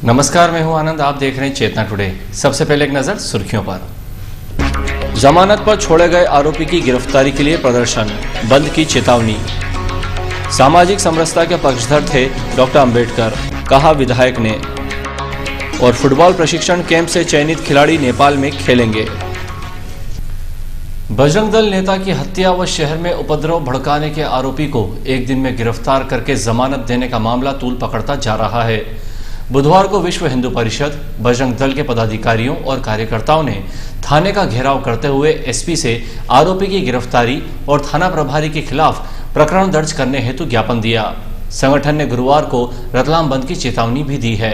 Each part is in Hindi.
नमस्कार, मैं हूं आनंद। आप देख रहे हैं चेतना टुडे। सबसे पहले एक नजर सुर्खियों पर। जमानत पर छोड़े गए आरोपी की गिरफ्तारी के लिए प्रदर्शन, बंद की चेतावनी। सामाजिक समरसता के पक्षधर थे डॉक्टर अंबेडकर, कहा विधायक ने। और फुटबॉल प्रशिक्षण कैंप से चयनित खिलाड़ी नेपाल में खेलेंगे। बजरंग दल नेता की हत्या व शहर में उपद्रव भड़काने के आरोपी को एक दिन में गिरफ्तार करके जमानत देने का मामला तूल पकड़ता जा रहा है। बुधवार को विश्व हिंदू परिषद, बजरंग दल के पदाधिकारियों और कार्यकर्ताओं ने थाने का घेराव करते हुए एसपी से आरोपी की गिरफ्तारी और थाना प्रभारी के खिलाफ प्रकरण दर्ज करने हेतु ज्ञापन दिया। संगठन ने गुरुवार को रतलाम बंद की चेतावनी भी दी है।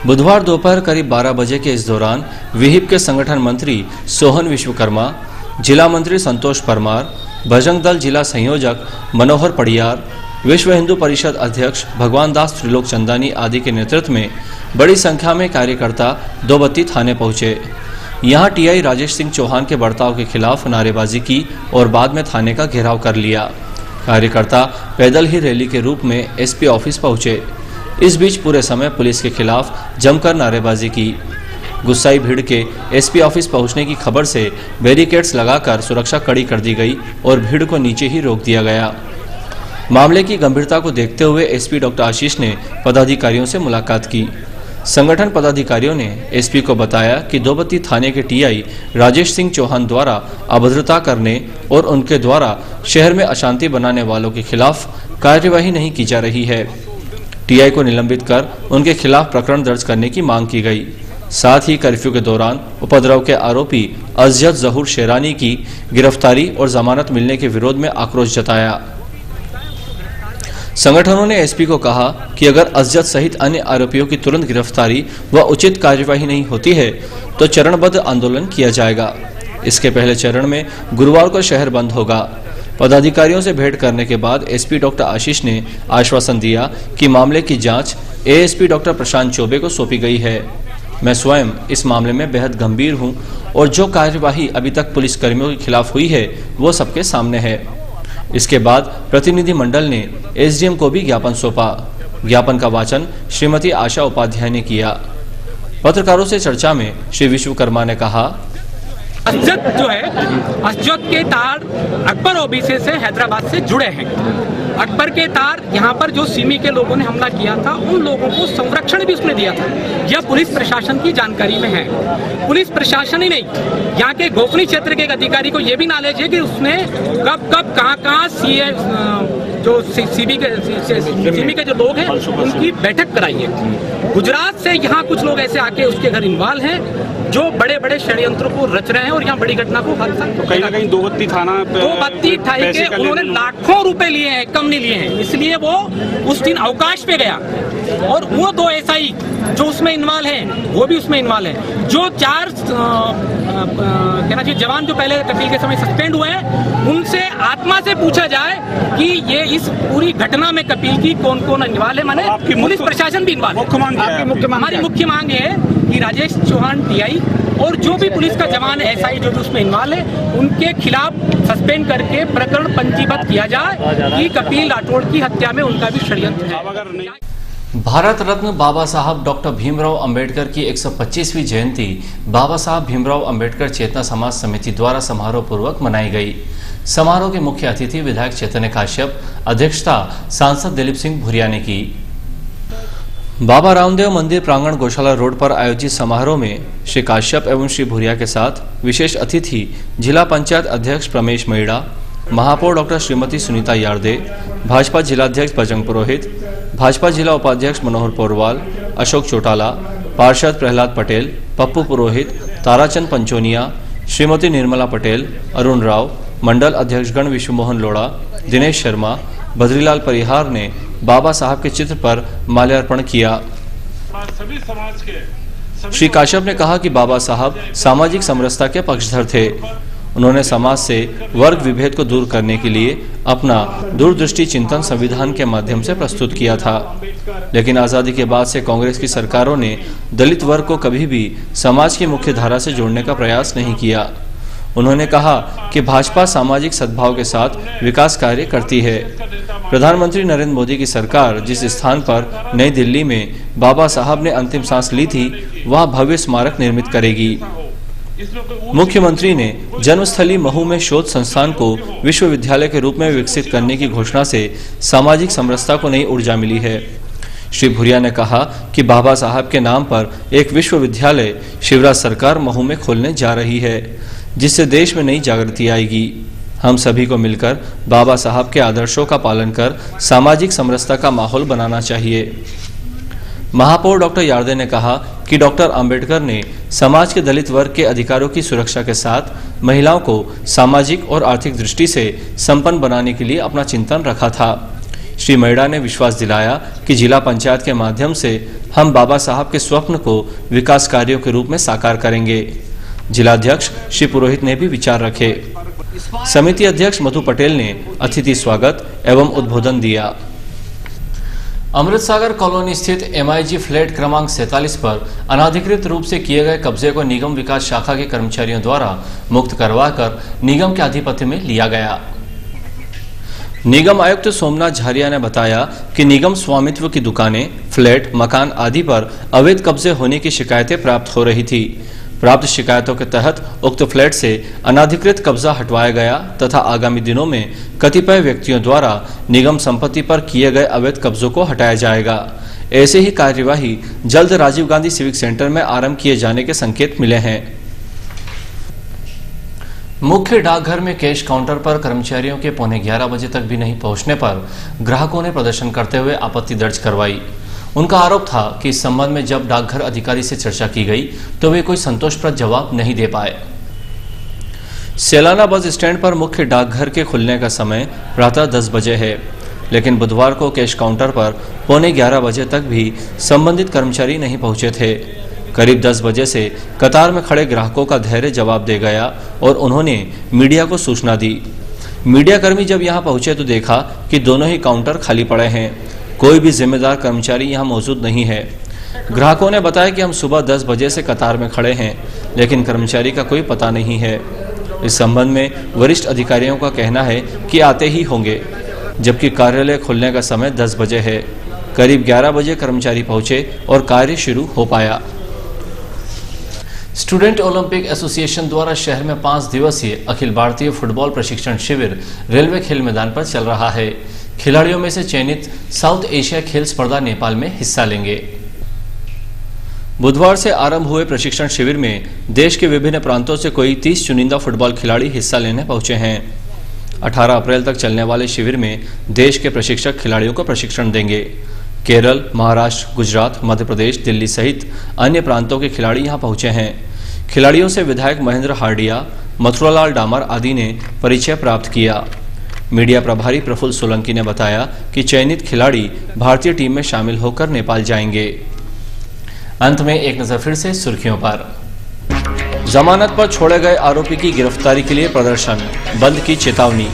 बुधवार दोपहर करीब 12 बजे के इस दौरान विहिप के संगठन मंत्री सोहन विश्वकर्मा, जिला मंत्री संतोष परमार, बजरंग दल जिला संयोजक मनोहर पड़ियार, विश्व हिंदू परिषद अध्यक्ष भगवान दास त्रिलोक चंदानी आदि के नेतृत्व में बड़ी संख्या में कार्यकर्ता दोबत्ती थाने पहुंचे। यहां टीआई राजेश सिंह चौहान के बर्ताव के खिलाफ नारेबाजी की और बाद में थाने का घेराव कर लिया। कार्यकर्ता पैदल ही रैली के रूप में एसपी ऑफिस पहुंचे। इस बीच पूरे समय पुलिस के खिलाफ जमकर नारेबाजी की। गुस्साई भीड़ के एसपी ऑफिस पहुंचने की खबर से बैरिकेड्स लगाकर सुरक्षा कड़ी कर दी गई और भीड़ को नीचे ही रोक दिया गया। मामले की गंभीरता को देखते हुए एसपी डॉक्टर आशीष ने पदाधिकारियों से मुलाकात की। संगठन पदाधिकारियों ने एसपी को बताया कि दोबत्ती थाने के टीआई राजेश सिंह चौहान द्वारा अभद्रता करने और उनके द्वारा शहर में अशांति बनाने वालों के खिलाफ कार्यवाही नहीं की जा रही है। टीआई को निलंबित कर उनके खिलाफ प्रकरण दर्ज करने की मांग की गई। साथ ही कर्फ्यू के दौरान उपद्रव के आरोपी अज़्ज़त ज़हूर शेरानी की गिरफ्तारी और जमानत मिलने के विरोध में आक्रोश जताया। संगठनों ने एसपी को कहा कि अगर अज़्ज़त सहित अन्य आरोपियों की तुरंत गिरफ्तारी व उचित कार्यवाही नहीं होती है तो चरणबद्ध आंदोलन किया जाएगा। इसके पहले चरण में गुरुवार को शहर बंद होगा। पदाधिकारियों से भेंट करने के बाद एसपी डॉक्टर आशीष ने आश्वासन दिया कि मामले की जांच एएसपी डॉक्टर प्रशांत चौबे को सौंपी गई है। मैं स्वयं इस मामले में बेहद गंभीर हूं और जो कार्यवाही अभी तक पुलिसकर्मियों के खिलाफ हुई है वो सबके सामने है। इसके बाद प्रतिनिधि मंडल ने एसडीएम को भी ज्ञापन सौंपा। ज्ञापन का वाचन श्रीमती आशा उपाध्याय ने किया। पत्रकारों से चर्चा में श्री विश्वकर्मा ने कहा, अज़्ज़त जो है, अज़्ज़त के तार अकबर ओबीसी से हैदराबाद से जुड़े हैं। अकबर के तार यहाँ पर जो सिमी के लोगों ने हमला किया था उन लोगों को संरक्षण भी उसने दिया था। यह पुलिस प्रशासन की जानकारी में है। पुलिस प्रशासन ही नहीं, यहाँ के गोपनीय क्षेत्र के एक अधिकारी को यह भी नॉलेज है कि उसने कब कब कहाँ जो सिमी के जो लोग हैं उनकी बैठक कराई है। गुजरात से यहाँ कुछ लोग ऐसे आके उसके घर इन्वॉल्व हैं जो बड़े बड़े षड्यंत्रों को रच रहे हैं और यहाँ बड़ी घटना को हर साल कहीं ना कहीं दोबत्ती ठाई के उन्होंने लाखों रुपए लिए हैं, कम नहीं लिए हैं। इसलिए वो उस दिन अवकाश पे गया और वो 2 एसआई जो उसमें इन्वॉल्व हैं वो भी उसमें इन्वॉल्व हैं। जो 4 कहना चाहिए जवान जो पहले कपिल के समय सस्पेंड हुए हैं उनसे आत्मा से पूछा जाए कि ये इस पूरी घटना में कपिल की कौन कौन इन्वॉल्व है। माने पुलिस प्रशासन भी इन्वॉल्व है। हमारी मुख्य मांग है कि राजेश चौहान टीआई और जो भी पुलिस का जवान एसआई जो भी उसमें इन्वॉल्व है उनके खिलाफ सस्पेंड करके प्रकरण पंजीबद्ध किया जाए कि कपिल राठौड़ की हत्या में उनका भी षड्यंत्र है। भारत रत्न बाबा साहब डॉक्टर भीमराव अंबेडकर की 125वीं जयंती बाबा साहब भीमराव अंबेडकर चेतना समाज समिति द्वारा समारोह पूर्वक मनाई गई। समारोह के मुख्य अतिथि विधायक चैतन्य काश्यप, अध्यक्षता सांसद दिलीप सिंह भुरिया ने की। बाबा रामदेव मंदिर प्रांगण गौशाला रोड पर आयोजित समारोह में श्री काश्यप एवं श्री भुरिया के साथ विशेष अतिथि जिला पंचायत अध्यक्ष प्रमेश मैड़ा, महापौर डॉक्टर श्रीमती सुनीता यार्दे, भाजपा जिलाध्यक्ष बजरंग पुरोहित, भाजपा जिला उपाध्यक्ष मनोहर पोरवाल, अशोक चौटाला, पार्षद प्रहलाद पटेल, पप्पू पुरोहित, ताराचंद पंचोनिया, श्रीमती निर्मला पटेल, अरुण राव, मंडल अध्यक्षगण विश्वमोहन लोढ़ा, दिनेश शर्मा, बद्रीलाल परिहार ने बाबा साहब के चित्र पर माल्यार्पण किया। श्री काश्यप ने कहा कि बाबा साहब सामाजिक समरसता के पक्षधर थे। उन्होंने समाज से वर्ग विभेद को दूर करने के लिए अपना दूरदृष्टि चिंतन संविधान के माध्यम से प्रस्तुत किया था। लेकिन आजादी के बाद से कांग्रेस की सरकारों ने दलित वर्ग को कभी भी समाज की मुख्य धारा से जोड़ने का प्रयास नहीं किया। उन्होंने कहा कि भाजपा सामाजिक सद्भाव के साथ विकास कार्य करती है। प्रधानमंत्री नरेंद्र मोदी की सरकार जिस स्थान पर नई दिल्ली में बाबा साहब ने अंतिम सांस ली थी, वहां भव्य स्मारक निर्मित करेगी। मुख्यमंत्री ने जन्मस्थली महू में शोध संस्थान को विश्वविद्यालय के रूप में विकसित करने की घोषणा से सामाजिक समरसता को नई ऊर्जा मिली है। श्री भूरिया ने कहा कि बाबा साहब के नाम पर एक विश्वविद्यालय शिवराज सरकार महू में खोलने जा रही है, जिससे देश में नई जागृति आएगी। हम सभी को मिलकर बाबा साहब के आदर्शों का पालन कर सामाजिक समरसता का माहौल बनाना चाहिए। महापौर डॉक्टर यार्दे ने कहा कि डॉक्टर अंबेडकर ने समाज के दलित वर्ग के अधिकारों की सुरक्षा के साथ महिलाओं को सामाजिक और आर्थिक दृष्टि से संपन्न बनाने के लिए अपना चिंतन रखा था। श्री मैडा ने विश्वास दिलाया कि जिला पंचायत के माध्यम से हम बाबा साहब के स्वप्न को विकास कार्यों के रूप में साकार करेंगे। जिलाध्यक्ष श्री पुरोहित ने भी विचार रखे। समिति अध्यक्ष मधु पटेल ने अतिथि स्वागत एवं उद्बोधन दिया। अमृतसागर कॉलोनी स्थित MIG फ्लैट क्रमांक 47 पर अनाधिकृत रूप से किए गए कब्जे को निगम विकास शाखा के कर्मचारियों द्वारा मुक्त करवाकर निगम के आधिपत्य में लिया गया। निगम आयुक्त सोमनाथ झारिया ने बताया कि निगम स्वामित्व की दुकानें, फ्लैट, मकान आदि पर अवैध कब्जे होने की शिकायतें प्राप्त हो रही थी। प्राप्त शिकायतों के तहत उक्त फ्लैट से अनाधिकृत कब्जा हटवाया गया तथा आगामी दिनों में कतिपय व्यक्तियों द्वारा निगम संपत्ति पर किए गए अवैध कब्जों को हटाया जाएगा। ऐसे ही कार्यवाही जल्द राजीव गांधी सिविक सेंटर में आरंभ किए जाने के संकेत मिले हैं। मुख्य डाकघर में कैश काउंटर पर कर्मचारियों के 11:15 बजे तक भी नहीं पहुंचने पर ग्राहकों ने प्रदर्शन करते हुए आपत्ति दर्ज करवाई। उनका आरोप था कि इस संबंध में जब डाकघर अधिकारी से चर्चा की गई तो वे कोई संतोषप्रद जवाब नहीं दे पाए। सेलाना बस स्टैंड पर मुख्य डाकघर के खुलने का समय प्रातः 10 बजे है, लेकिन बुधवार को कैश काउंटर पर 11:15 बजे तक भी संबंधित कर्मचारी नहीं पहुंचे थे। करीब 10 बजे से कतार में खड़े ग्राहकों का धैर्य जवाब दे गया और उन्होंने मीडिया को सूचना दी। मीडियाकर्मी जब यहां पहुंचे तो देखा कि दोनों ही काउंटर खाली पड़े हैं। कोई भी जिम्मेदार कर्मचारी यहां मौजूद नहीं है। ग्राहकों ने बताया कि हम सुबह 10 बजे से कतार में खड़े हैं, लेकिन कर्मचारी का कोई पता नहीं है। इस संबंध में वरिष्ठ अधिकारियों का कहना है कि आते ही होंगे, जबकि कार्यालय खुलने का समय 10 बजे है। करीब 11 बजे कर्मचारी पहुंचे और कार्य शुरू हो पाया। स्टूडेंट ओलंपिक एसोसिएशन द्वारा शहर में 5 दिवसीय अखिल भारतीय फुटबॉल प्रशिक्षण शिविर रेलवे खेल मैदान पर चल रहा है। खिलाड़ियों में से चयनित साउथ एशिया खेल स्पर्धा नेपाल में हिस्सा लेंगे। बुधवार से आरंभ हुए प्रशिक्षण शिविर में देश के विभिन्न प्रांतों से कोई 30 चुनिंदा फुटबॉल खिलाड़ी हिस्सा लेने पहुंचे हैं। 18 अप्रैल तक चलने वाले शिविर में देश के प्रशिक्षक खिलाड़ियों को प्रशिक्षण देंगे। केरल, महाराष्ट्र, गुजरात, मध्य प्रदेश, दिल्ली सहित अन्य प्रांतों के खिलाड़ी यहां पहुंचे हैं। खिलाड़ियों से विधायक महेंद्र हार्डिया, मथुरालाल डामर आदि ने परिचय प्राप्त किया। मीडिया प्रभारी प्रफुल्ल सोलंकी ने बताया कि चयनित खिलाड़ी भारतीय टीम में शामिल होकर नेपाल जाएंगे। अंत में एक नजर फिर से सुर्खियों पर। जमानत पर छोड़े गए आरोपी की गिरफ्तारी के लिए प्रदर्शन, बंद की चेतावनी।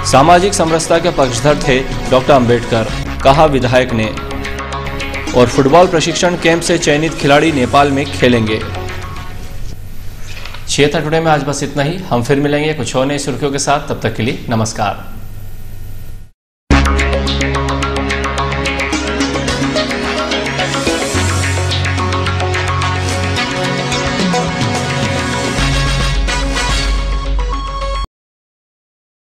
सामाजिक समरसता के पक्षधर थे डॉक्टर अंबेडकर, कहा विधायक ने। और फुटबॉल प्रशिक्षण कैंप से चयनित खिलाड़ी नेपाल में खेलेंगे। क्षेत्र टुडे में आज बस इतना ही। हम फिर मिलेंगे कुछ और नई सुर्खियों के साथ। तब तक के लिए नमस्कार।